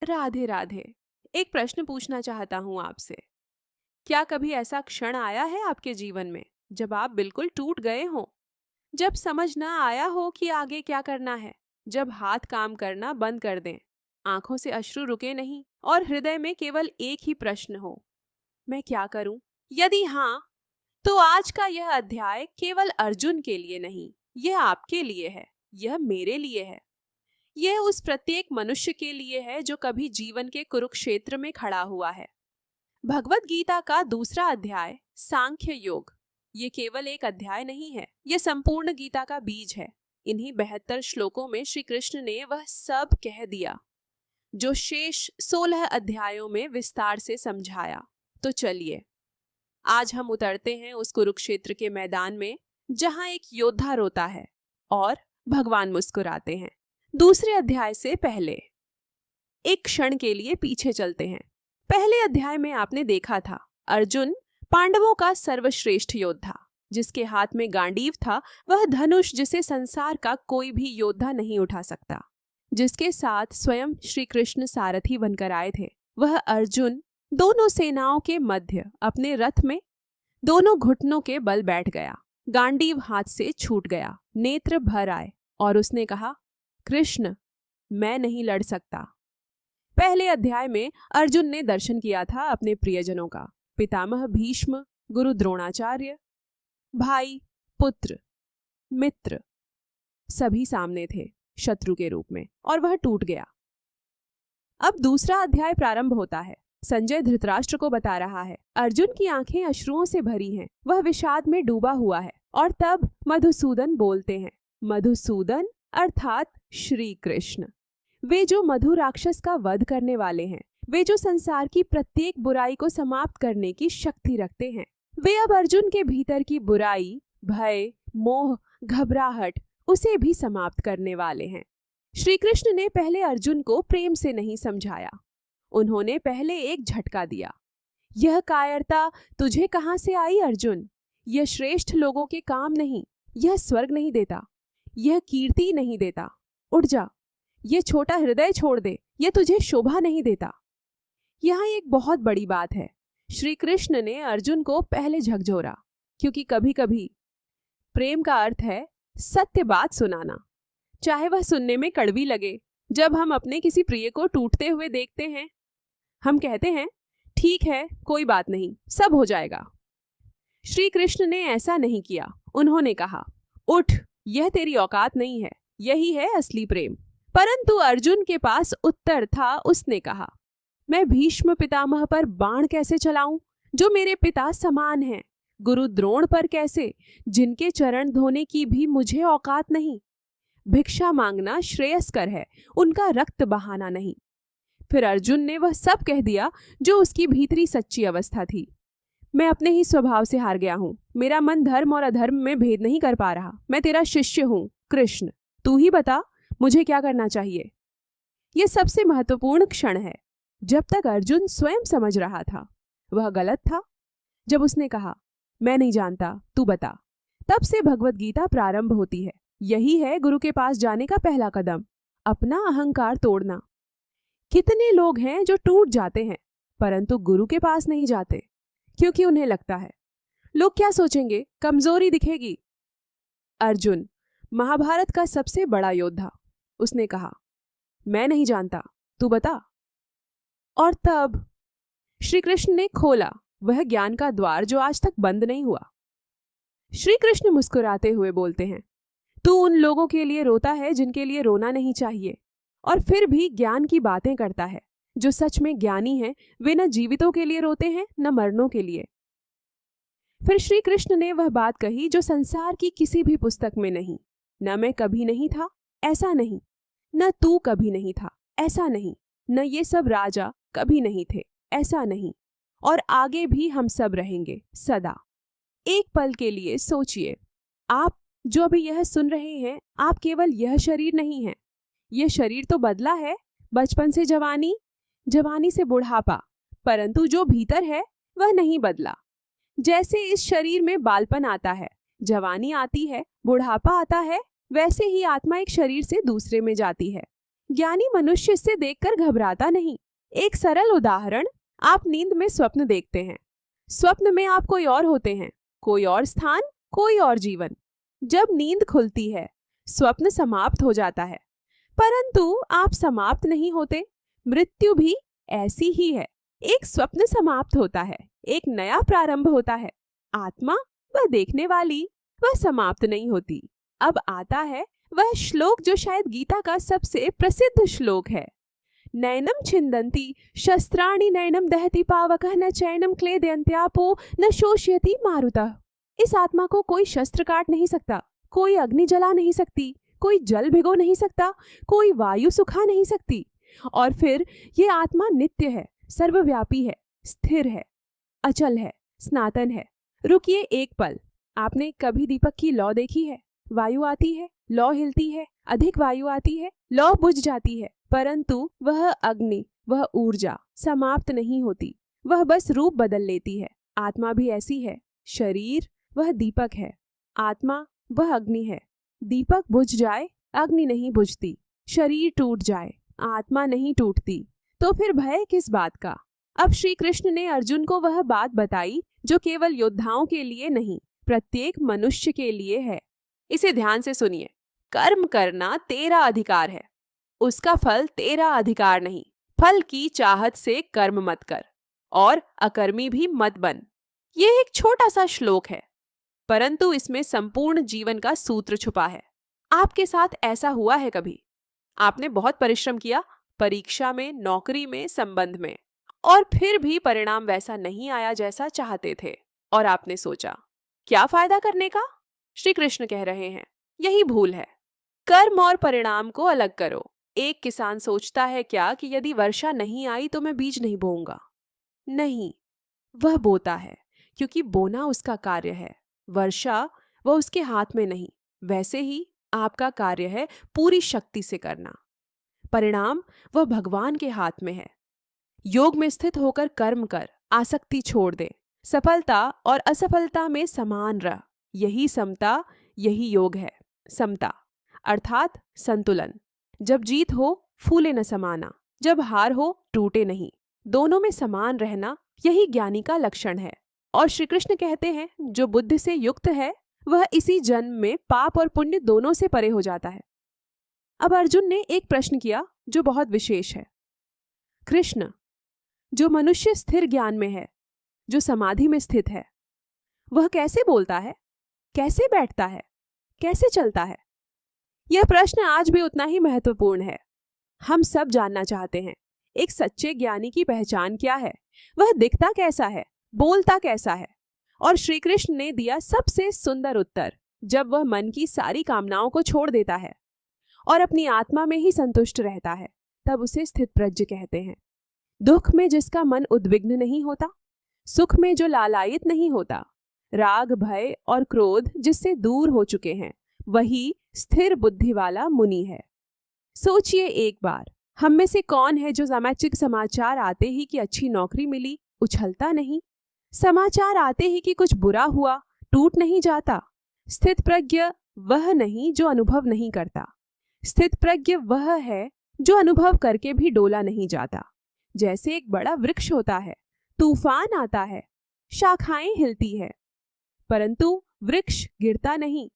राधे राधे। एक प्रश्न पूछना चाहता हूँ आपसे। क्या कभी ऐसा क्षण आया है आपके जीवन में जब आप बिल्कुल टूट गए हो, जब समझ ना आया हो कि आगे क्या करना है, जब हाथ काम करना बंद कर दें, आंखों से अश्रु रुके नहीं और हृदय में केवल एक ही प्रश्न हो, मैं क्या करूं? यदि हाँ, तो आज का यह अध्याय केवल अर्जुन के लिए नहीं, यह आपके लिए है, यह मेरे लिए है। यह उस प्रत्येक मनुष्य के लिए है जो कभी जीवन के कुरुक्षेत्र में खड़ा हुआ है। भगवत गीता का दूसरा अध्याय सांख्य योग, ये केवल एक अध्याय नहीं है, यह संपूर्ण गीता का बीज है। इन्हीं 72 श्लोकों में श्री कृष्ण ने वह सब कह दिया जो शेष 16 अध्यायों में विस्तार से समझाया। तो चलिए आज हम उतरते हैं उस कुरुक्षेत्र के मैदान में जहां एक योद्धा रोता है और भगवान मुस्कुराते हैं। दूसरे अध्याय से पहले एक क्षण के लिए पीछे चलते हैं। पहले अध्याय में आपने देखा था अर्जुन पांडवों का सर्वश्रेष्ठ योद्धा, जिसके हाथ में गांडीव था, वह धनुष जिसे संसार का कोई भी योद्धा नहीं उठा सकता, जिसके साथ स्वयं श्री कृष्ण सारथी बनकर आए थे। वह अर्जुन दोनों सेनाओं के मध्य अपने रथ में दोनों घुटनों के बल बैठ गया। गांडीव हाथ से छूट गया, नेत्र भर आए और उसने कहा, कृष्ण, मैं नहीं लड़ सकता। पहले अध्याय में अर्जुन ने दर्शन किया था अपने प्रियजनों का। पितामह भीष्म, गुरु द्रोणाचार्य, भाई, पुत्र, मित्र सभी सामने थे शत्रु के रूप में, और वह टूट गया। अब दूसरा अध्याय प्रारंभ होता है। संजय धृतराष्ट्र को बता रहा है अर्जुन की आंखें अश्रुओं से भरी हैं, वह विषाद में डूबा हुआ है। और तब मधुसूदन बोलते हैं। मधुसूदन अर्थात श्री कृष्ण, वे जो मधु राक्षस का वध करने वाले हैं, वे जो संसार की प्रत्येक बुराई को समाप्त करने की शक्ति रखते हैं, वे अब अर्जुन के भीतर की बुराई, भय, मोह, घबराहट उसे भी समाप्त करने वाले हैं। श्री कृष्ण ने पहले अर्जुन को प्रेम से नहीं समझाया, उन्होंने पहले एक झटका दिया। यह कायरता तुझे कहां से आई अर्जुन? यह श्रेष्ठ लोगों के काम नहीं, यह स्वर्ग नहीं देता, यह कीर्ति नहीं देता। उठ जा, यह छोटा हृदय छोड़ दे, यह तुझे शोभा नहीं देता। यहाँ एक बहुत बड़ी बात है। श्री कृष्ण ने अर्जुन को पहले झकझोरा, क्योंकि कभी कभी प्रेम का अर्थ है सत्य बात सुनाना, चाहे वह सुनने में कड़वी लगे। जब हम अपने किसी प्रिय को टूटते हुए देखते हैं, हम कहते हैं ठीक है, कोई बात नहीं, सब हो जाएगा। श्री कृष्ण ने ऐसा नहीं किया। उन्होंने कहा, उठ, यह तेरी औकात नहीं है, यही है असली प्रेम। परंतु अर्जुन के पास उत्तर था। उसने कहा, मैं भीष्म पितामह पर बाण कैसे चलाऊं, जो मेरे पिता समान हैं? गुरु द्रोण पर कैसे, जिनके चरण धोने की भी मुझे औकात नहीं? भिक्षा मांगना श्रेयस्कर है, उनका रक्त बहाना नहीं। फिर अर्जुन ने वह सब कह दिया जो उसकी भीतरी सच्ची अवस्था थी। मैं अपने ही स्वभाव से हार गया हूँ, मेरा मन धर्म और अधर्म में भेद नहीं कर पा रहा। मैं तेरा शिष्य हूँ कृष्ण, तू ही बता मुझे क्या करना चाहिए। यह सबसे महत्वपूर्ण क्षण है। जब तक अर्जुन स्वयं समझ रहा था वह गलत था। जब उसने कहा, मैं नहीं जानता, तू बता, तब से भगवत गीता प्रारंभ होती है। यही है गुरु के पास जाने का पहला कदम, अपना अहंकार तोड़ना। कितने लोग हैं जो टूट जाते हैं परंतु गुरु के पास नहीं जाते, क्योंकि उन्हें लगता है लोग क्या सोचेंगे, कमजोरी दिखेगी। अर्जुन महाभारत का सबसे बड़ा योद्धा, उसने कहा, मैं नहीं जानता, तू बता। और तब श्री कृष्ण ने खोला वह ज्ञान का द्वार जो आज तक बंद नहीं हुआ। श्री कृष्ण मुस्कुराते हुए बोलते हैं, तू उन लोगों के लिए रोता है जिनके लिए रोना नहीं चाहिए, और फिर भी ज्ञान की बातें करता है। जो सच में ज्ञानी हैं, वे न जीवितों के लिए रोते हैं न मरनों के लिए। फिर श्री कृष्ण ने वह बात कही जो संसार की किसी भी पुस्तक में नहीं। न मैं कभी नहीं था, ऐसा नहीं, न तू कभी नहीं था, ऐसा नहीं, न ये सब राजा कभी नहीं थे, ऐसा नहीं, और आगे भी हम सब रहेंगे सदा। एक पल के लिए सोचिए, आप जो अभी यह सुन रहे हैं, आप केवल यह शरीर नहीं है। यह शरीर तो बदला है, बचपन से जवानी, जवानी से बुढ़ापा, परंतु जो भीतर है वह नहीं बदला। जैसे इस शरीर में बालपन आता है, जवानी आती है, बुढ़ापा आता है, वैसे ही आत्मा एक शरीर से दूसरे में जाती है। ज्ञानी मनुष्य इससे देखकर घबराता नहीं। एक सरल उदाहरण, आप नींद में स्वप्न देखते हैं। स्वप्न में आप कोई और होते हैं, कोई और स्थान, कोई और जीवन। जब नींद खुलती है, स्वप्न समाप्त हो जाता है, परंतु आप समाप्त नहीं होते। मृत्यु भी ऐसी ही है। एक स्वप्न समाप्त होता है, एक नया प्रारंभ होता है। आत्मा, वह देखने वाली, वह समाप्त नहीं होती। अब आता है वह श्लोक जो शायद गीता का सबसे प्रसिद्ध श्लोक है। नैनम छिन्दन्ति शस्त्राणि नैनम दहति पावकः न चैनम क्लेदयन्त्यापो न शोषयति मारुतः। इस आत्मा को कोई शस्त्र काट नहीं सकता, कोई अग्नि जला नहीं सकती, कोई जल भिगो नहीं सकता, कोई वायु सुखा नहीं सकती। और फिर ये आत्मा नित्य है, सर्वव्यापी है, स्थिर है, अचल है, सनातन है। रुकिए एक पल, आपने कभी दीपक की लौ देखी है? वायु आती है, लौ हिलती है, अधिक वायु आती है, लौ बुझ जाती है, परंतु वह अग्नि, वह ऊर्जा समाप्त नहीं होती, वह बस रूप बदल लेती है। आत्मा भी ऐसी है। शरीर वह दीपक है, आत्मा वह अग्नि है। दीपक बुझ जाए, अग्नि नहीं बुझती। शरीर टूट जाए, आत्मा नहीं टूटती। तो फिर भय किस बात का? अब श्री कृष्ण ने अर्जुन को वह बात बताई जो केवल योद्धाओं के लिए नहीं, प्रत्येक मनुष्य के लिए है। इसे ध्यान से सुनिए। कर्म करना तेरा अधिकार है, उसका फल तेरा अधिकार नहीं। फल की चाहत से कर्म मत कर और अकर्मी भी मत बन। यह एक छोटा सा श्लोक है, परंतु इसमें संपूर्ण जीवन का सूत्र छुपा है। आपके साथ ऐसा हुआ है कभी? आपने बहुत परिश्रम किया, परीक्षा में, नौकरी में, संबंध में, और फिर भी परिणाम वैसा नहीं आया जैसा चाहते थे, और आपने सोचा क्या फायदा करने का? श्री कृष्ण कह रहे हैं यही भूल है। कर्म और परिणाम को अलग करो। एक किसान सोचता है क्या कि यदि वर्षा नहीं आई तो मैं बीज नहीं बोऊंगा? नहीं, वह बोता है क्योंकि बोना उसका कार्य है। वर्षा वह उसके हाथ में नहीं। वैसे ही आपका कार्य है पूरी शक्ति से करना। परिणाम वह भगवान के हाथ में है। योग में स्थित होकर कर्म कर, आसक्ति छोड़ दे, सफलता और असफलता में समान रह। यही समता, यही योग है। समता अर्थात संतुलन। जब जीत हो फूले न समाना, जब हार हो टूटे नहीं, दोनों में समान रहना, यही ज्ञानी का लक्षण है। और श्री कृष्ण कहते हैं जो बुद्धि से युक्त है वह इसी जन्म में पाप और पुण्य दोनों से परे हो जाता है। अब अर्जुन ने एक प्रश्न किया जो बहुत विशेष है। कृष्ण, जो मनुष्य स्थिर ज्ञान में है, जो समाधि में स्थित है, वह कैसे बोलता है, कैसे बैठता है, कैसे चलता है? यह प्रश्न आज भी उतना ही महत्वपूर्ण है। हम सब जानना चाहते हैं एक सच्चे ज्ञानी की पहचान क्या है, वह दिखता कैसा है, बोलता कैसा है। और श्री कृष्ण ने दिया सबसे सुंदर उत्तर। जब वह मन की सारी कामनाओं को छोड़ देता है और अपनी आत्मा में ही संतुष्ट रहता है, तब उसे स्थितप्रज्ञ कहते हैं। दुख में जिसका मन उद्विग्न नहीं होता, सुख में जो लालायित नहीं होता, राग, भय और क्रोध जिससे दूर हो चुके हैं, वही स्थिर बुद्धि वाला मुनि है। सोचिए एक बार, हम में से कौन है जो सामाजिक समाचार आते ही कि अच्छी नौकरी मिली उछलता नहीं, समाचार आते ही कि कुछ बुरा हुआ टूट नहीं जाता? स्थित प्रज्ञ वह नहीं जो अनुभव नहीं करता, स्थित प्रज्ञ वह है जो अनुभव करके भी डोला नहीं जाता। जैसे एक बड़ा वृक्ष होता है, तूफान आता है, शाखाएं हिलती है, परंतु वृक्ष गिरता नहीं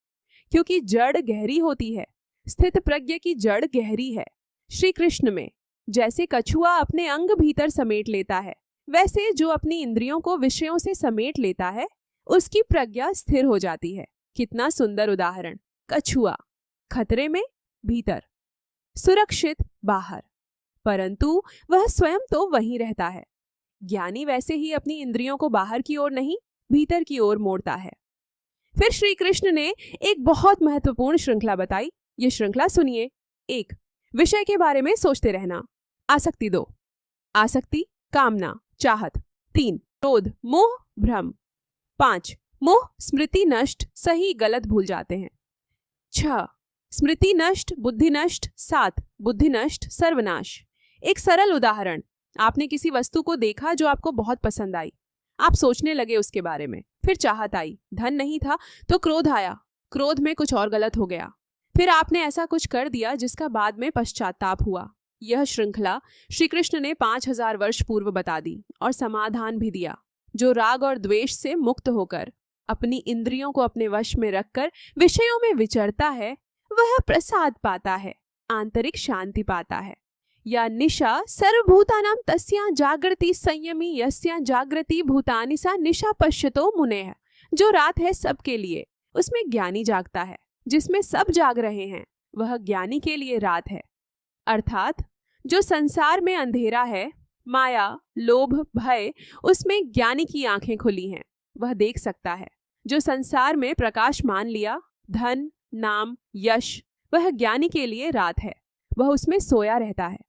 क्योंकि जड़ गहरी होती है। स्थित प्रज्ञ की जड़ गहरी है। श्री कृष्ण में जैसे कछुआ अपने अंग भीतर समेट लेता है, वैसे जो अपनी इंद्रियों को विषयों से समेट लेता है उसकी प्रज्ञा स्थिर हो जाती है। कितना सुंदर उदाहरण! कछुआ खतरे में भीतर, सुरक्षित बाहर, परंतु वह स्वयं तो वहीं रहता है। ज्ञानी वैसे ही अपनी इंद्रियों को बाहर की ओर नहीं, भीतर की ओर मोड़ता है। फिर श्री कृष्ण ने एक बहुत महत्वपूर्ण श्रृंखला बताई। ये श्रृंखला सुनिए। 1. विषय के बारे में सोचते रहना, आसक्ति 2. आसक्ति, कामना, चाहत। 3. क्रोध, मोह, भ्रम। 5. मोह, स्मृति नष्ट, सही गलत भूल जाते हैं। 6. स्मृति नष्ट, बुद्धि नष्ट। 7. बुद्धि नष्ट, सर्वनाश। एक सरल उदाहरण, आपने किसी वस्तु को देखा जो आपको बहुत पसंद आई, आप सोचने लगे उसके बारे में, फिर चाहत आई, धन नहीं था तो क्रोध आया, क्रोध में कुछ और गलत हो गया, फिर आपने ऐसा कुछ कर दिया जिसका बाद में पश्चाताप हुआ। यह श्रृंखला श्री कृष्ण ने 5000 वर्ष पूर्व बता दी और समाधान भी दिया। जो राग और द्वेष से मुक्त होकर अपनी इंद्रियों को अपने वश में रखकर विषयों में विचरता है, वह प्रसाद पाता है, आंतरिक शांति पाता है। या निशा सर्वभूतानां तस्या जागृति संयमी यस्या जागृति भूतानि सा निशा पश्यतो मुनेः। जो रात है सबके लिए, उसमें ज्ञानी जागता है। जिसमें सब जाग रहे हैं, वह ज्ञानी के लिए रात है। अर्थात जो संसार में अंधेरा है, माया, लोभ, भय, उसमें ज्ञानी की आंखें खुली हैं, वह देख सकता है। जो संसार में प्रकाश मान लिया, धन, नाम, यश, वह ज्ञानी के लिए रात है, वह उसमें सोया रहता है।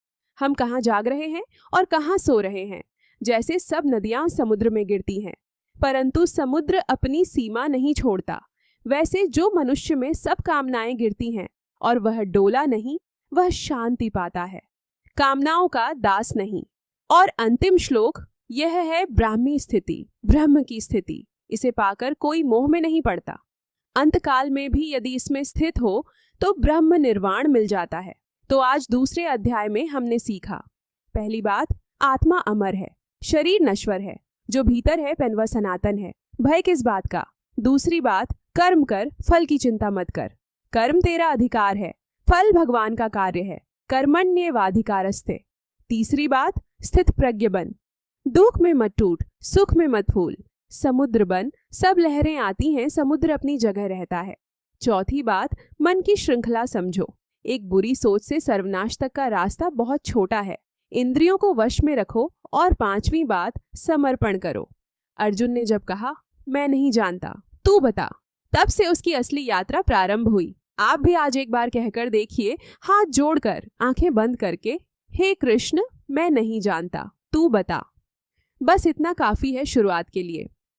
हम कहाँ जाग रहे हैं और कहाँ सो रहे हैं। जैसे सब नदियां समुद्र में गिरती हैं, परंतु समुद्र अपनी सीमा नहीं छोड़ता, वैसे जो मनुष्य में सब कामनाएं गिरती हैं और वह डोला नहीं, वह शांति पाता है, कामनाओं का दास नहीं। और अंतिम श्लोक यह है ब्राह्मी स्थिति, ब्रह्म की स्थिति। इसे पाकर कोई मोह में नहीं पड़ता। अंतकाल में भी यदि इसमें स्थित हो तो ब्रह्म निर्वाण मिल जाता है। तो आज दूसरे अध्याय में हमने सीखा, पहली बात, आत्मा अमर है, शरीर नश्वर है, जो भीतर है वह सनातन है, भय किस बात का। दूसरी बात, कर्म कर, फल की चिंता मत कर, कर्म तेरा अधिकार है, फल भगवान का कार्य है, कर्मण्येवाधिकारस्ते। तीसरी बात, स्थित प्रज्ञ बन, दुख में मत टूट, सुख में मत फूल, समुद्र बन, सब लहरें आती हैं, समुद्र अपनी जगह रहता है। चौथी बात, मन की श्रृंखला समझो, एक बुरी सोच से सर्वनाश तक का रास्ता बहुत छोटा है, इंद्रियों को वश में रखो। और पांचवी बात, समर्पण करो। अर्जुन ने जब कहा मैं नहीं जानता, तू बता, तब से उसकी असली यात्रा प्रारंभ हुई। आप भी आज एक बार कहकर देखिए, हाथ जोड़कर, आंखें बंद करके, हे कृष्ण, मैं नहीं जानता, तू बता। बस इतना काफी है शुरुआत के लिए।